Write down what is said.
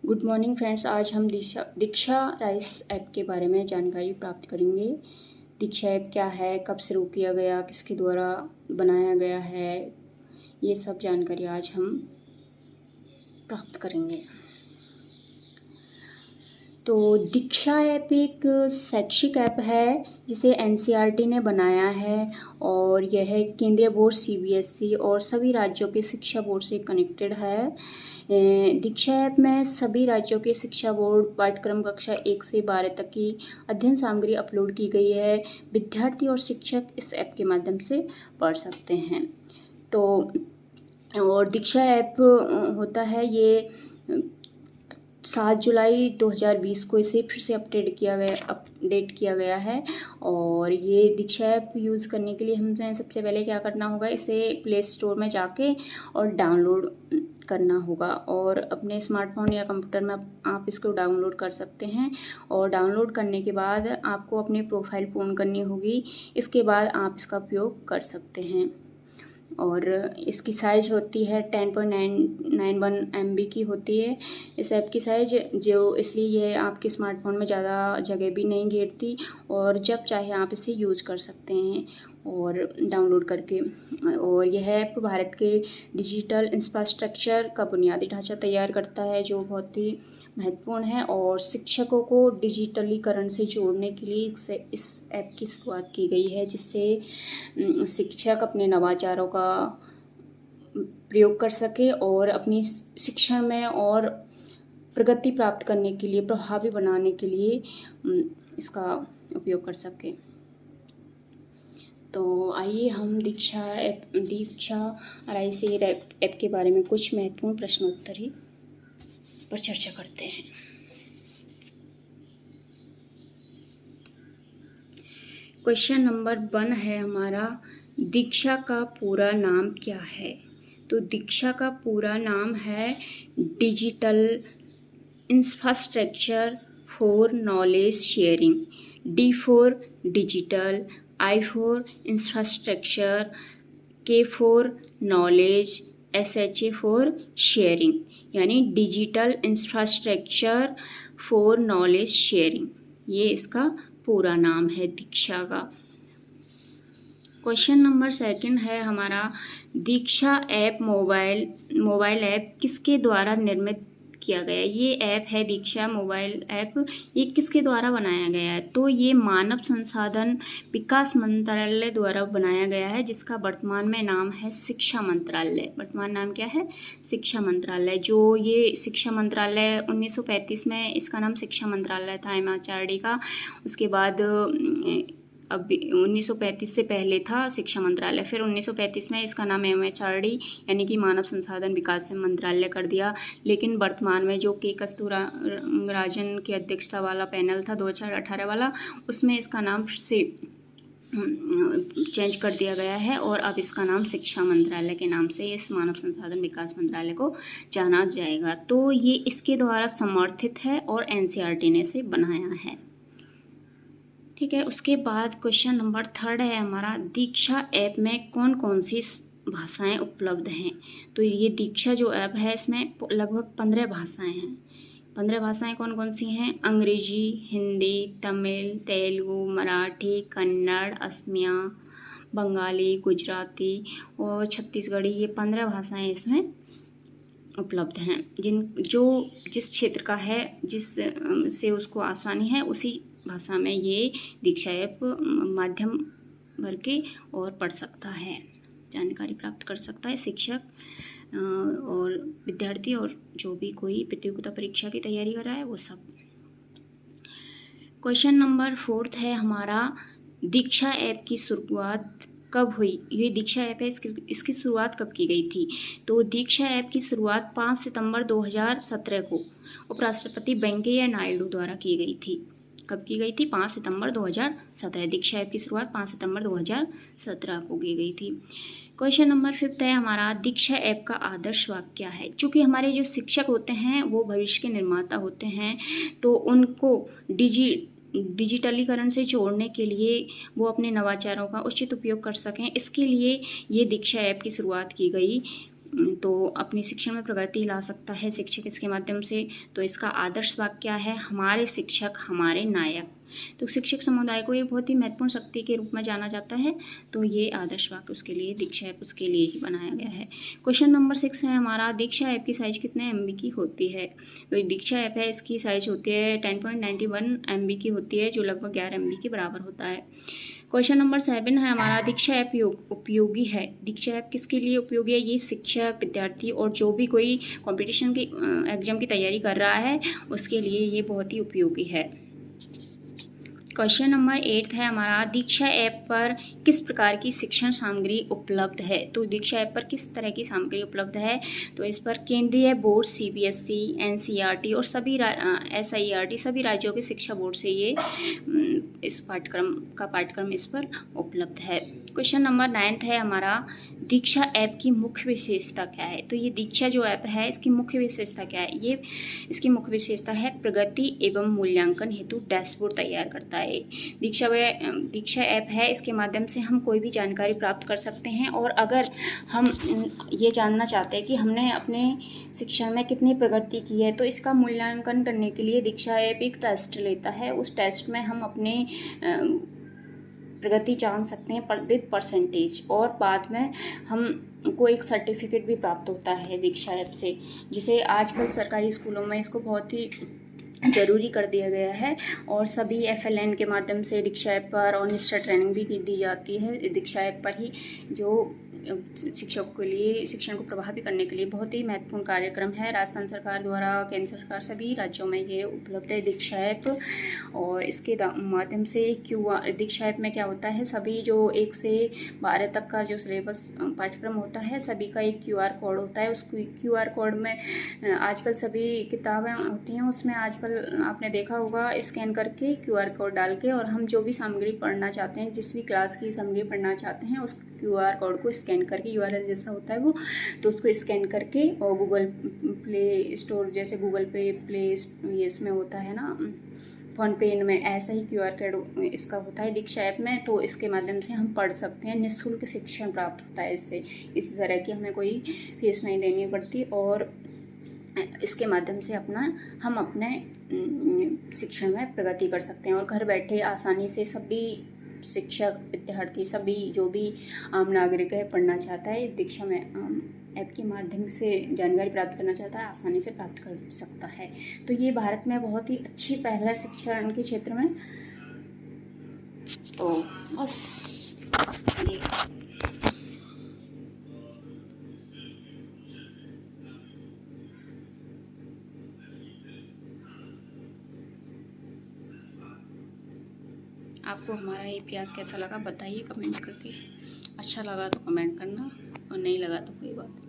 Good morning friends. आज हम दीक्षा rice app के बारे में जानकारी प्राप्त करेंगे। दीक्षा ऐप क्या है, कब शुरू किया गया, किसके द्वारा बनाया गया है, ये सब जानकारी आज हम प्राप्त करेंगे। तो दीक्षा ऐप एक शैक्षिक ऐप है जिसे एनसीईआरटी ने बनाया है और यह केंद्रीय बोर्ड सीबीएसई और सभी राज्यों के शिक्षा बोर्ड से कनेक्टेड है। दीक्षा ऐप में सभी राज्यों के शिक्षा बोर्ड पाठ्यक्रम कक्षा 1 से 12 तक की अध्ययन सामग्री अपलोड की गई है। विद्यार्थी और शिक्षक इस ऐप के माध्यम से पढ़ सकते हैं। तो और दीक्षा ऐप होता है ये 7 जुलाई 2020 को इसे फिर से अपडेट किया गया है। और ये दीक्षा ऐप यूज़ करने के लिए हमें सबसे पहले क्या करना होगा, इसे प्ले स्टोर में जाके और डाउनलोड करना होगा और अपने स्मार्टफोन या कंप्यूटर में आप इसको डाउनलोड कर सकते हैं। और डाउनलोड करने के बाद आपको अपनी प्रोफाइल पूर्ण करनी होगी, इसके बाद आप इसका उपयोग कर सकते हैं। और इसकी साइज़ होती है 10.91 MB की होती है इस ऐप की साइज़, जो इसलिए यह आपके स्मार्टफोन में ज़्यादा जगह भी नहीं घेरती और जब चाहे आप इसे यूज़ कर सकते हैं और डाउनलोड करके। और यह ऐप भारत के डिजिटल इंफ्रास्ट्रक्चर का बुनियादी ढांचा तैयार करता है, जो बहुत ही महत्वपूर्ण है। और शिक्षकों को डिजिटलीकरण से जोड़ने के लिए इस ऐप की शुरुआत की गई है, जिससे शिक्षक अपने नवाचारों का प्रयोग कर सके और अपनी शिक्षा में और प्रगति प्राप्त करने के लिए, प्रभावी बनाने के लिए इसका उपयोग कर सके। तो आइए हम दीक्षा राइस ऐप के बारे में कुछ महत्वपूर्ण प्रश्नोत्तरी पर चर्चा करते हैं। क्वेश्चन नंबर 1 है हमारा, दीक्षा का पूरा नाम क्या है? तो दीक्षा का पूरा नाम है digital infrastructure for knowledge sharing. D for digital, I for infrastructure, K for knowledge, SHA for sharing, यानी digital infrastructure for knowledge sharing, ये इसका पूरा नाम है दीक्षा का। क्वेश्चन नंबर 2 है हमारा, दीक्षा ऐप मोबाइल ऐप किसके द्वारा निर्मित किया गया? ये ऐप है दीक्षा मोबाइल ऐप, ये किसके द्वारा बनाया गया है? तो ये मानव संसाधन विकास मंत्रालय द्वारा बनाया गया है, जिसका वर्तमान में नाम है शिक्षा मंत्रालय। वर्तमान नाम क्या है? शिक्षा मंत्रालय। जो ये शिक्षा मंत्रालय 1935 में इसका नाम शिक्षा मंत्रालय था MHRD का। उसके बाद अब 1935 से पहले था शिक्षा मंत्रालय, फिर 1935 में इसका नाम MHRD यानी कि मानव संसाधन विकास मंत्रालय कर दिया। लेकिन वर्तमान में जो के कस्तूराजन की अध्यक्षता वाला पैनल था 2018 वाला, उसमें इसका नाम फिर से चेंज कर दिया गया है और अब इसका नाम शिक्षा मंत्रालय के नाम से इस मानव संसाधन विकास मंत्रालय को जाना जाएगा। तो ये इसके द्वारा समर्थित है और NCERT ने इसे बनाया है। ठीक है। उसके बाद क्वेश्चन नंबर 3 है हमारा, दीक्षा ऐप में कौन कौन सी भाषाएं उपलब्ध हैं? तो ये दीक्षा जो ऐप है इसमें लगभग 15 भाषाएं हैं। 15 भाषाएं कौन कौन सी हैं? अंग्रेजी, हिंदी, तमिल, तेलुगु, मराठी, कन्नड़, असमिया, बंगाली, गुजराती और छत्तीसगढ़ी, ये 15 भाषाएं इसमें उपलब्ध हैं। जिस क्षेत्र का है, जिस से उसको आसानी है, उसी भाषा में ये दीक्षा ऐप माध्यम भर के और पढ़ सकता है, जानकारी प्राप्त कर सकता है शिक्षक और विद्यार्थी और जो भी कोई प्रतियोगिता परीक्षा की तैयारी कर रहा है वो सब। क्वेश्चन नंबर 4 है हमारा, दीक्षा ऐप की शुरुआत कब हुई? ये दीक्षा ऐप है, इसकी शुरुआत कब की गई थी? तो दीक्षा ऐप की शुरुआत 5 सितंबर 2017 को उपराष्ट्रपति वेंकैया नायडू द्वारा की गई थी। कब की गई थी? 5 सितंबर 2017। दीक्षा ऐप की शुरुआत 5 सितंबर 2017 को की गई थी। क्वेश्चन नंबर 5 है हमारा, दीक्षा ऐप का आदर्श वाक्य क्या है? चूँकि हमारे जो शिक्षक होते हैं वो भविष्य के निर्माता होते हैं, तो उनको डिजिटलीकरण से जोड़ने के लिए वो अपने नवाचारों का उचित उपयोग कर सकें, इसके लिए ये दीक्षा ऐप की शुरुआत की गई तो अपनी शिक्षण में प्रगति ला सकता है शिक्षक इसके माध्यम से। तो इसका आदर्श वाक्य क्या है? हमारे शिक्षक हमारे नायक। तो शिक्षक समुदाय को एक बहुत ही महत्वपूर्ण शक्ति के रूप में जाना जाता है। तो ये आदर्श वाक्य उसके लिए, दीक्षा ऐप उसके लिए ही बनाया गया है। क्वेश्चन नंबर 6 है हमारा, दीक्षा ऐप की साइज कितने MB की होती है? तो दीक्षा ऐप है, इसकी साइज होती है 10.91 MB की होती है, जो लगभग 11 MB के बराबर होता है। क्वेश्चन नंबर 7 है हमारा, दीक्षा ऐप उपयोगी है। दीक्षा ऐप किसके लिए उपयोगी है? ये शिक्षक, विद्यार्थी और जो भी कोई कंपटीशन की एग्जाम की तैयारी कर रहा है उसके लिए ये बहुत ही उपयोगी है। क्वेश्चन नंबर 8 है हमारा, दीक्षा ऐप पर किस प्रकार की शिक्षण सामग्री उपलब्ध है? तो दीक्षा ऐप पर किस तरह की सामग्री उपलब्ध है? तो इस पर केंद्रीय बोर्ड CBSE, NCERT और सभी SIERT सभी राज्यों के शिक्षा बोर्ड से ये इस पाठ्यक्रम इस पर उपलब्ध है। क्वेश्चन नंबर 9 है हमारा, दीक्षा ऐप की मुख्य विशेषता क्या है? तो ये दीक्षा जो ऐप है इसकी मुख्य विशेषता क्या है? ये इसकी मुख्य विशेषता है प्रगति एवं मूल्यांकन हेतु डैशबोर्ड तैयार करता है। दीक्षा ऐप है, इसके माध्यम से हम कोई भी जानकारी प्राप्त कर सकते हैं और अगर हम ये जानना चाहते हैं कि हमने अपने शिक्षा में कितनी प्रगति की है तो इसका मूल्यांकन करने के लिए दीक्षा ऐप एक टेस्ट लेता है। उस टेस्ट में हम अपने प्रगति जान सकते हैं विद परसेंटेज, और बाद में हम को एक सर्टिफिकेट भी प्राप्त होता है दीक्षा ऐप से, जिसे आजकल सरकारी स्कूलों में इसको बहुत ही ज़रूरी कर दिया गया है। और सभी FLN के माध्यम से दीक्षा ऐप पर और निष्ठा ट्रेनिंग भी दी जाती है दीक्षा ऐप पर ही, जो शिक्षकों के लिए शिक्षण को प्रभावी करने के लिए बहुत ही महत्वपूर्ण कार्यक्रम है। राजस्थान सरकार द्वारा, केंद्र सरकार सभी राज्यों में ये उपलब्ध है दीक्षा ऐप। और इसके माध्यम से दीक्षा ऐप में क्या होता है, सभी जो 1 से 12 तक का जो सिलेबस पाठ्यक्रम होता है सभी का एक QR कोड होता है। उस QR कोड में आजकल सभी किताबें होती हैं, उसमें आजकल आपने देखा होगा स्कैन करके QR कोड डाल के, और हम जो भी सामग्री पढ़ना चाहते हैं, जिस भी क्लास की सामग्री पढ़ना चाहते हैं उस QR कोड को स्कैन करके, URL जैसा होता है वो, तो उसको स्कैन करके और गूगल प्ले स्टोर जैसे गूगल पे ये इसमें होता है ना, फ़ोन पे इनमें ऐसा ही QR कोड इसका होता है दीक्षा ऐप में। तो इसके माध्यम से हम पढ़ सकते हैं, निःशुल्क शिक्षण प्राप्त होता है इससे। इस तरह की हमें कोई फीस नहीं देनी पड़ती और इसके माध्यम से हम अपने शिक्षण में प्रगति कर सकते हैं और घर बैठे आसानी से सभी शिक्षक, विद्यार्थी, सभी जो भी आम नागरिक है पढ़ना चाहता है दीक्षा में ऐप के माध्यम से जानकारी प्राप्त करना चाहता है, आसानी से प्राप्त कर सकता है। तो ये भारत में बहुत ही अच्छी पहल है शिक्षण के क्षेत्र में। तो बस आपको हमारा ये प्रयास कैसा लगा बताइए कमेंट करके। अच्छा लगा तो कमेंट करना और नहीं लगा तो कोई बात नहीं।